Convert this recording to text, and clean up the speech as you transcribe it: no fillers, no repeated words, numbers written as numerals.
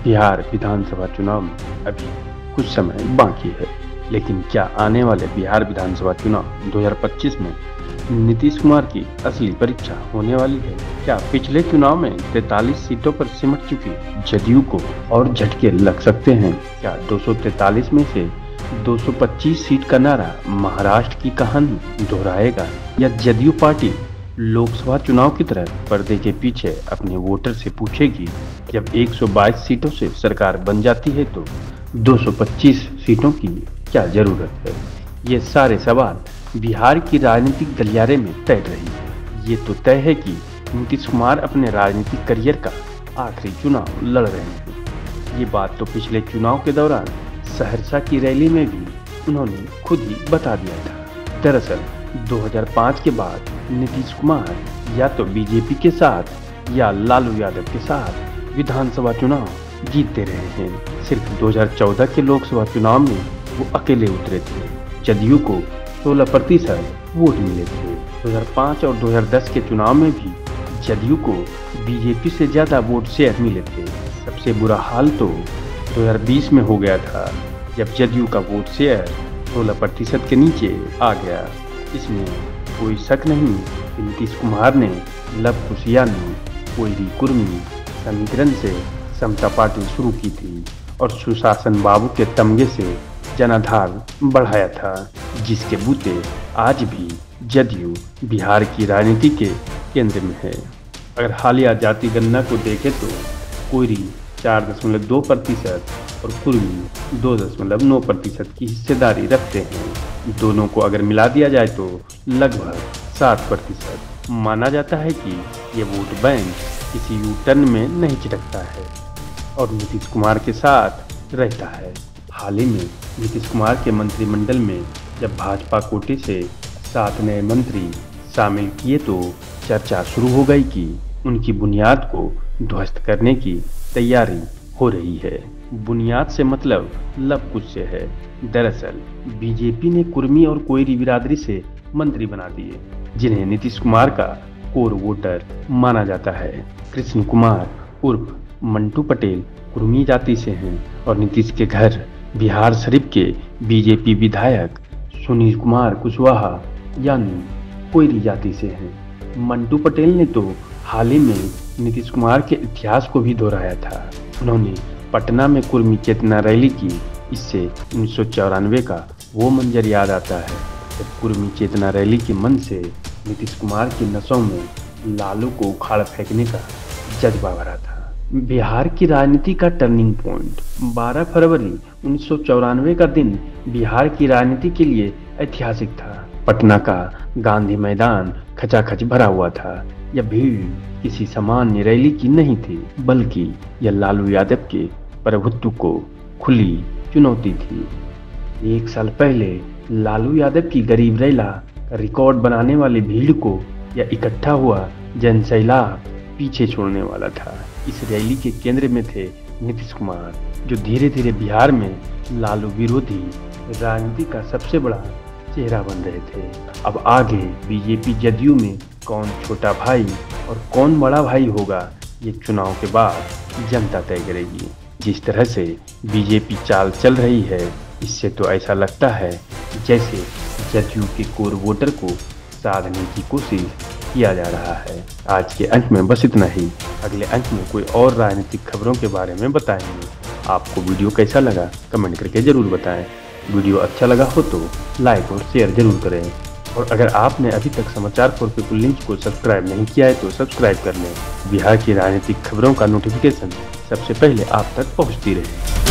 बिहार विधानसभा चुनाव में अभी कुछ समय बाकी है, लेकिन क्या आने वाले बिहार विधानसभा चुनाव 2025 में नीतीश कुमार की असली परीक्षा होने वाली है? क्या पिछले चुनाव में 43 सीटों पर सिमट चुकी जदयू को और झटके लग सकते हैं? क्या 243 में से 225 सीट का नारा महाराष्ट्र की कहानी दोहराएगा, या जदयू पार्टी लोकसभा चुनाव की तरह पर्दे के पीछे अपने वोटर से पूछेगी जब 122 सीटों से सरकार बन जाती है तो 225 सीटों की क्या जरूरत है? ये सारे सवाल बिहार की राजनीतिक गलियारे में तैर रही है। ये तो तय है कि नीतीश कुमार अपने राजनीतिक करियर का आखिरी चुनाव लड़ रहे हैं। ये बात तो पिछले चुनाव के दौरान सहरसा की रैली में भी उन्होंने खुद ही बता दिया था। दरअसल 2005 के बाद नीतीश कुमार या तो बीजेपी के साथ या लालू यादव के साथ विधानसभा चुनाव जीतते रहे हैं। सिर्फ 2014 के लोकसभा चुनाव में वो अकेले उतरे थे। जदयू को 16% वोट मिले थे। 2005 और 2010 के चुनाव में भी जदयू को बीजेपी से ज्यादा वोट शेयर मिले थे। सबसे बुरा हाल तो 2020 में हो गया था, जब जदयू का वोट शेयर 16% के नीचे आ गया। इसमें कोई शक नहीं कि नीतीश कुमार ने लव कुश यानी कोयरी कुर्मी समीकरण से समता पार्टी शुरू की थी और सुशासन बाबू के तमगे से जनाधार बढ़ाया था, जिसके बूते आज भी जदयू बिहार की राजनीति के केंद्र में है। अगर हालिया जाति गणना को देखें तो कोयरी 4.2% और कुर्मी 2.9% की हिस्सेदारी रखते हैं। दोनों को अगर मिला दिया जाए तो लगभग 7%। माना जाता है कि ये वोट बैंक किसी यू टर्न में नहीं चिटकता है और नीतीश कुमार के साथ रहता है। हाल ही में नीतीश कुमार के मंत्रिमंडल में जब भाजपा कोटे से 7 नए मंत्री शामिल किए तो चर्चा शुरू हो गई कि उनकी बुनियाद को ध्वस्त करने की तैयारी हो रही है। बुनियाद से मतलब लव कुश से है। दरअसल बीजेपी ने कुर्मी और कोयरी बिरादरी से मंत्री बना दिए, जिन्हें नीतीश कुमार का कोर वोटर माना जाता है। कृष्ण कुमार उर्फ मंटू पटेल कुर्मी जाति से हैं और नीतीश के घर बिहार शरीफ के बीजेपी विधायक सुनील कुमार कुशवाहा यानी कोयरी जाति से हैं। मंटू पटेल ने तो हाल ही में नीतीश कुमार के इतिहास को भी दोहराया था। उन्होंने पटना में कुर्मी चेतना रैली की। इससे 1994 का वो मंजर याद आता है जब कुर्मी चेतना रैली के मन से नीतीश कुमार की नसों में लालू को उखाड़ फेंकने का जज्बा भरा था। बिहार की राजनीति का टर्निंग पॉइंट 12 फरवरी 1994 का दिन बिहार की राजनीति के लिए ऐतिहासिक था। पटना का गांधी मैदान खचाखच भरा हुआ था। यह भीड़ किसी सामान्य रैली की नहीं थी, बल्कि यह लालू यादव के प्रभुत्व को खुली चुनौती थी। 1 साल पहले लालू यादव की गरीब रैला का रिकॉर्ड बनाने वाली भीड़ को यह इकट्ठा हुआ जनसैलाब पीछे छोड़ने वाला था। इस रैली के केंद्र में थे नीतीश कुमार, जो धीरे धीरे बिहार में लालू विरोधी राजनीति का सबसे बड़ा चेहरा बन रहे थे। अब आगे बीजेपी जदयू में कौन छोटा भाई और कौन बड़ा भाई होगा, ये चुनाव के बाद जनता तय करेगी। जिस तरह से बीजेपी चाल चल रही है, इससे तो ऐसा लगता है जैसे जदयू के कोर वोटर को साधने की कोशिश किया जा रहा है। आज के अंक में बस इतना ही। अगले अंक में कोई और राजनीतिक खबरों के बारे में बताएंगे। आपको वीडियो कैसा लगा कमेंट करके जरूर बताएं। वीडियो अच्छा लगा हो तो लाइक और शेयर जरूर करें। और अगर आपने अभी तक समाचार फॉर पीपल लिंक को सब्सक्राइब नहीं किया है तो सब्सक्राइब कर लें। बिहार की राजनीतिक खबरों का नोटिफिकेशन सबसे पहले आप तक पहुंचती रहे।